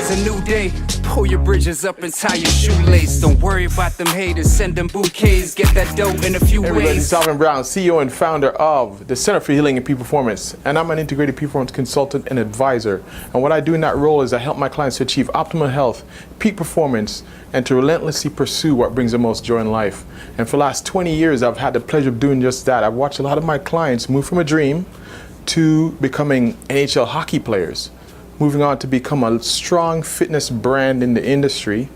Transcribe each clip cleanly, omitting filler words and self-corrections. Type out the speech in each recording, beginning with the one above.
is a new day. Pull your bridges up and tie your shoelace. Don't worry about them haters, send them bouquets. Get that dough in a few Everybody, ways. Salvin Brown, CEO and founder of the Center for Healing and Peak Performance, and I'm an integrated peak performance consultant and advisor. And what I do in that role is I help my clients to achieve optimal health, peak performance, and to relentlessly pursue what brings the most joy in life. And for the last 20 years, I've had the pleasure of doing just that. I've watched a lot of my clients move from a dream to becoming NHL hockey players, moving on to become a strong fitness brand in the industry,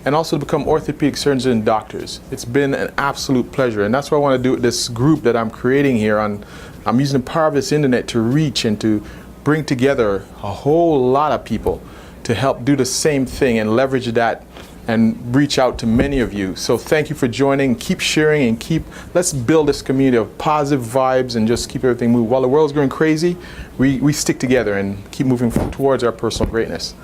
and also to become orthopedic surgeons and doctors. It's been an absolute pleasure, and that's what I want to do with this group that I'm creating here. I'm using the power of this internet to reach and to bring together a whole lot of people to help do the same thing and leverage that and reach out to many of you. So thank you for joining. Keep sharing and let's build this community of positive vibes and just keep everything moving. While the world's going crazy, we stick together and keep moving towards our personal greatness.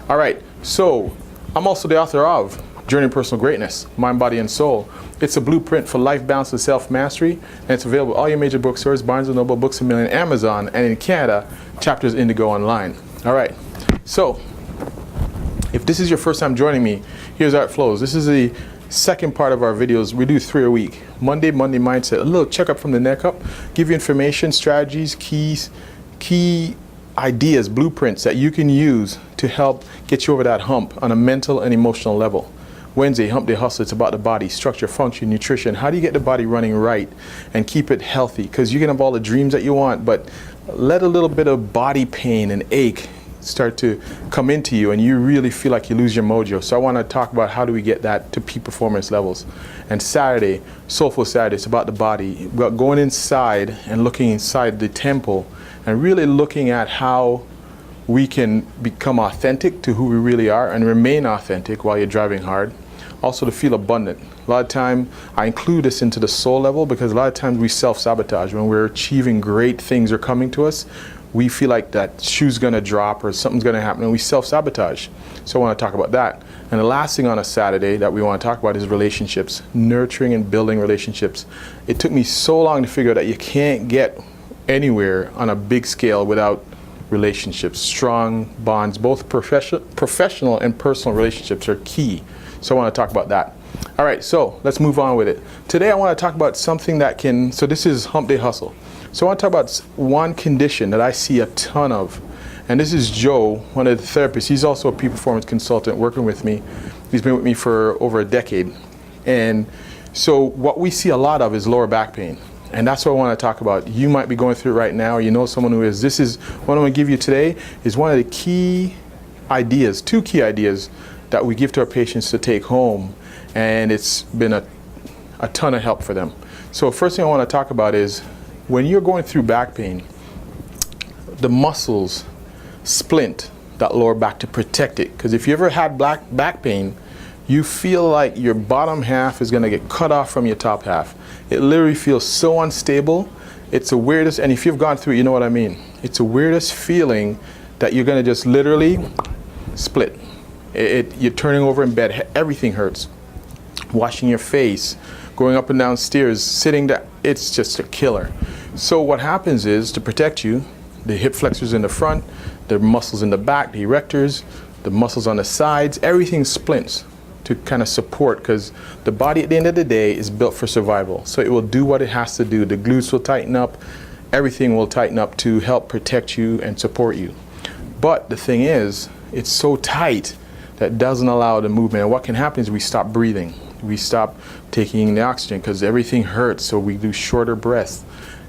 All right, so I'm also the author of Journey to Personal Greatness, Mind, Body, and Soul. It's a blueprint for life balance and self-mastery, and it's available at all your major bookstores, Barnes & Noble, Books A Million, Amazon, and in Canada, Chapters Indigo Online. All right, so if this is your first time joining me, here's how it flows. This is the second part of our videos. We do 3 a week. Monday Mindset, a little checkup from the neck up, give you information, strategies, key ideas, blueprints that you can use to help get you over that hump on a mental and emotional level. Wednesday, Humpday Hustle, it's about the body, structure, function, nutrition. How do you get the body running right and keep it healthy? Because you can have all the dreams that you want, but let a little bit of body pain and ache start to come into you and you really feel like you lose your mojo. So I want to talk about how do we get that to peak performance levels. And Saturday, Soulful Saturday, it's about the body. We're going inside and looking inside the temple and really looking at how we can become authentic to who we really are and remain authentic while you're driving hard. Also to feel abundant. A lot of time I include this into the soul level because a lot of times we self-sabotage. When we're achieving great things are coming to us, we feel like that shoe's gonna drop or something's gonna happen and we self-sabotage. So I wanna talk about that. And the last thing on a Saturday that we wanna talk about is relationships, nurturing and building relationships. It took me so long to figure out that you can't get anywhere on a big scale without relationships. Strong bonds, both professional and personal relationships are key. So I wanna talk about that. All right, so let's move on with it. Today I wanna talk about something that so this is Humpday Hustle. So I want to talk about one condition that I see a ton of. And this is Joe, one of the therapists. He's also a peak performance consultant working with me. He's been with me for over a decade. And so what we see a lot of is lower back pain. And that's what I want to talk about. You might be going through it right now, or you know someone who is. This is what I'm going to give you today is one of the key ideas, 2 key ideas that we give to our patients to take home. And it's been a ton of help for them. So first thing I want to talk about is when you're going through back pain, the muscles splint that lower back to protect it. Because if you ever had back pain, you feel like your bottom half is going to get cut off from your top half. It literally feels so unstable. It's the weirdest, and if you've gone through it, you know what I mean. It's the weirdest feeling that you're going to just literally split. You're turning over in bed, everything hurts. Washing your face, going up and down stairs, sitting down, it's just a killer. So what happens is, to protect you, the hip flexors in the front, the muscles in the back, the erectors, the muscles on the sides, everything splints to kind of support, because the body at the end of the day is built for survival. So it will do what it has to do. The glutes will tighten up, everything will tighten up to help protect you and support you. But the thing is, it's so tight that doesn't allow the movement. And what can happen is we stop breathing. We stop taking the oxygen because everything hurts, so we do shorter breaths.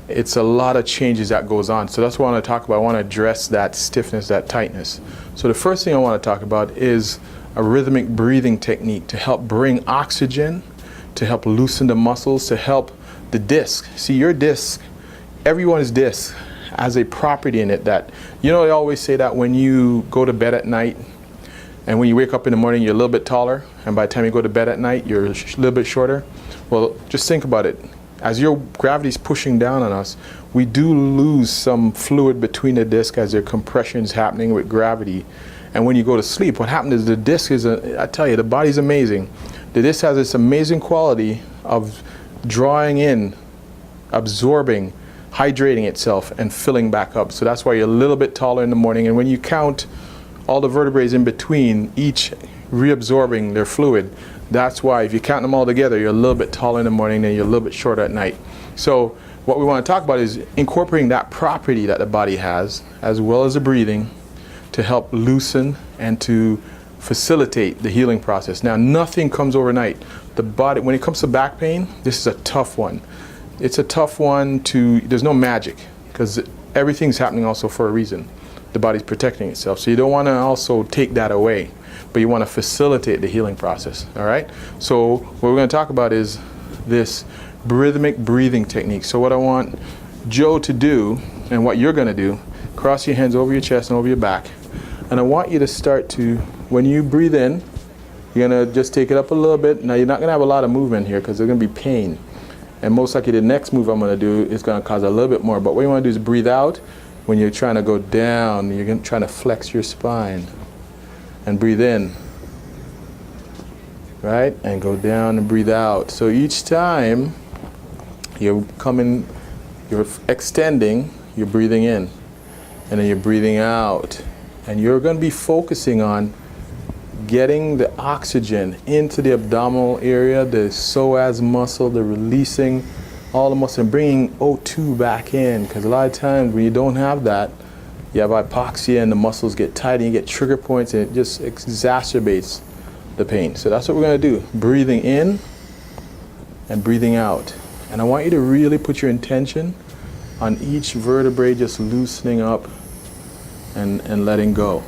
It's a lot of changes that goes on. So that's what I want to talk about. I want to address that stiffness, that tightness. So the first thing I want to talk about is a rhythmic breathing technique to help bring oxygen, to help loosen the muscles, to help the disc. See, your disc, everyone's disc has a property in it that, you know, they always say that when you go to bed at night, and when you wake up in the morning, you're a little bit taller, and by the time you go to bed at night, you're a little bit shorter. Well, just think about it. As your gravity's pushing down on us, we do lose some fluid between the disc as their compression's happening with gravity. And when you go to sleep, what happens is the disc is, I tell you, the body's amazing. The disc has this amazing quality of drawing in, absorbing, hydrating itself, and filling back up. So that's why you're a little bit taller in the morning. And when you count all the vertebrae in between, each reabsorbing their fluid. That's why if you count them all together, you're a little bit taller in the morning and you're a little bit shorter at night. So what we want to talk about is incorporating that property that the body has, as well as the breathing, to help loosen and to facilitate the healing process. Now, nothing comes overnight. The body, when it comes to back pain, this is a tough one. It's a tough one there's no magic, because everything's happening also for a reason. The body's protecting itself. So you don't want to also take that away, but you want to facilitate the healing process, all right? So what we're going to talk about is this rhythmic breathing technique. So what I want Joe to do, and what you're going to do, cross your hands over your chest and over your back. And I want you to start to, when you breathe in, you're going to just take it up a little bit. Now, you're not going to have a lot of movement here because there's going to be pain. And most likely the next move I'm going to do is going to cause a little bit more. But what you want to do is breathe out. When you're trying to go down, you're trying to flex your spine. And breathe in. Right? And go down and breathe out. So each time you're extending, you're breathing in. And then you're breathing out. And you're going to be focusing on getting the oxygen into the abdominal area, the psoas muscle, the releasing all the muscle, and bringing O2 back in. Because a lot of times when you don't have that, you have hypoxia and the muscles get tight and you get trigger points, and it just exacerbates the pain. So that's what we're going to do. Breathing in and breathing out. And I want you to really put your intention on each vertebrae just loosening up and letting go.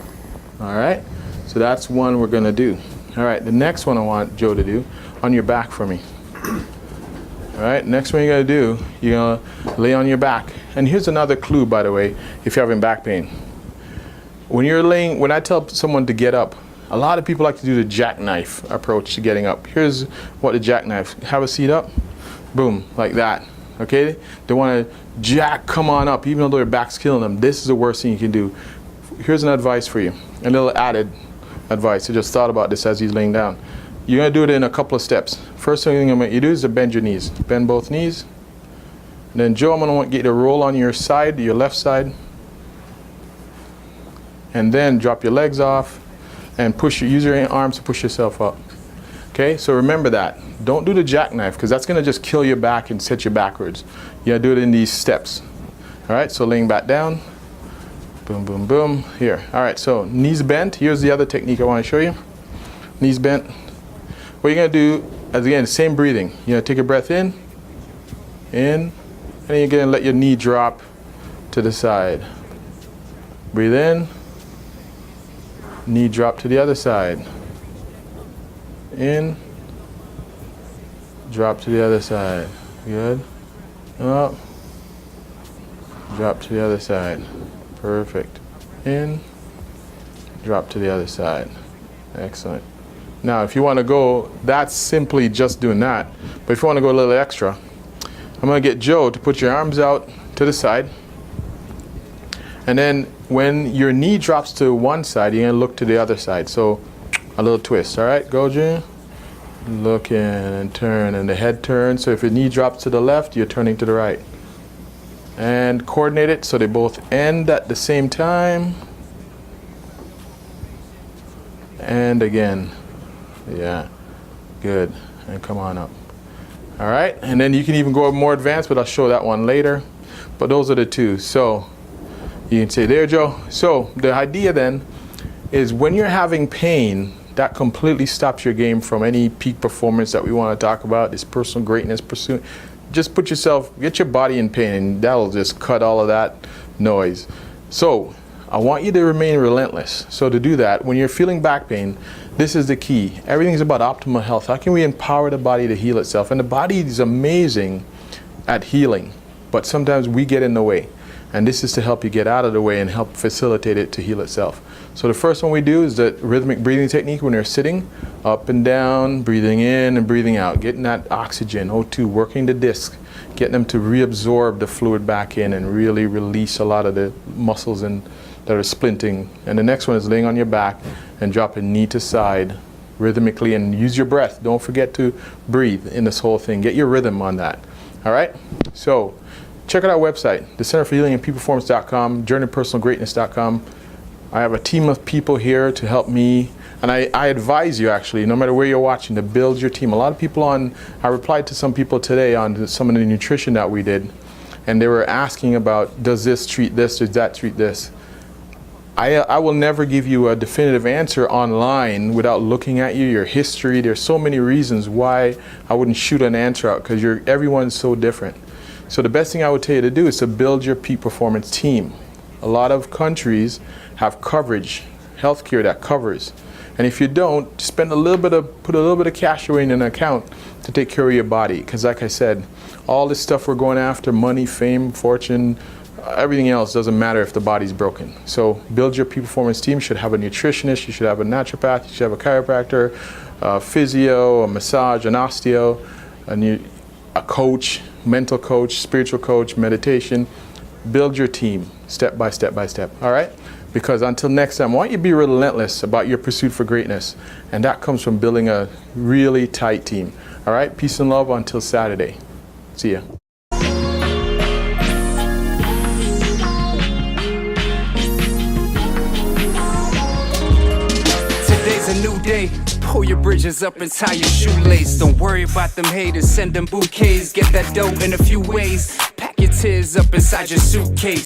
All right? So that's one we're going to do. All right, the next one I want Joe to do, on your back for me. All right, next one you're going to do, you're going to lay on your back. And here's another clue, by the way, if you're having back pain. When I tell someone to get up, a lot of people like to do the jackknife approach to getting up. Here's what the jackknife, have a seat up, boom, like that. Okay, they want to come on up, even though their back's killing them. This is the worst thing you can do. Here's an advice for you, a little added advice. I just thought about this as he's laying down. You're going to do it in a couple of steps. First thing I'm going to do is to bend your knees. Bend both knees. And then Joe, I'm going to want you to roll on your side, your left side. And then drop your legs off and use your arms to push yourself up. Okay, so remember that. Don't do the jackknife, because that's going to just kill your back and set you backwards. You got to do it in these steps. All right, so laying back down. Boom, boom, boom. Here. All right, so knees bent. Here's the other technique I want to show you. Knees bent. What you're going to do, again, same breathing. You're going to take a breath in, and then you're going to let your knee drop to the side. Breathe in. Knee drop to the other side. In. Drop to the other side. Good. Up. Drop to the other side. Perfect. In, drop to the other side. Excellent. Now, if you want to go, that's simply just doing that. But if you want to go a little extra, I'm going to get Joe to put your arms out to the side. And then when your knee drops to one side, you're going to look to the other side. So a little twist. All right, go, Joe. Look in and turn, and the head turns. So if your knee drops to the left, you're turning to the right. And coordinate it so they both end at the same time. And again. Yeah. Good. And come on up. All right. And then you can even go more advanced, but I'll show that one later. But those are the two. So you can say, there, Joe. So the idea then is when you're having pain, that completely stops your game from any peak performance that we want to talk about, this personal greatness pursuit. Just get your body in pain, and that'll just cut all of that noise. So I want you to remain relentless. So to do that, when you're feeling back pain, this is the key. Everything's about optimal health. How can we empower the body to heal itself? And the body is amazing at healing, but sometimes we get in the way. And this is to help you get out of the way and help facilitate it to heal itself. So the first one we do is the rhythmic breathing technique when you're sitting, up and down, breathing in and breathing out, getting that oxygen, O2, working the disc, getting them to reabsorb the fluid back in and really release a lot of the muscles that are splinting. And the next one is laying on your back and dropping knee to side rhythmically, and use your breath. Don't forget to breathe in this whole thing. Get your rhythm on that. All right? So check out our website, the Center for Healing and Peak Performance.com, journeypersonalgreatness.com. I have a team of people here to help me, and I advise you actually, no matter where you're watching, to build your team. A lot of people I replied to some people today on some of the nutrition that we did, and they were asking about, does this treat this, does that treat this? I will never give you a definitive answer online without looking at you, your history. There's so many reasons why I wouldn't shoot an answer out, because everyone's so different. So the best thing I would tell you to do is to build your peak performance team. A lot of countries have coverage, healthcare that covers. And if you don't, put a little bit of cash away in an account to take care of your body. Because like I said, all this stuff we're going after, money, fame, fortune, everything else doesn't matter if the body's broken. So build your peak performance team. You should have a nutritionist, you should have a naturopath, you should have a chiropractor, a physio, a massage, an osteo, a coach, mental coach, spiritual coach, meditation. Build your team step by step by step, all right? Because until next time, I want you to be relentless about your pursuit for greatness. And that comes from building a really tight team, all right? Peace and love until Saturday. See ya. Today's a new day. Pull your bridges up and tie your shoelace. Don't worry about them haters, send them bouquets. Get that dough in a few ways. Pack your tears up inside your suitcase.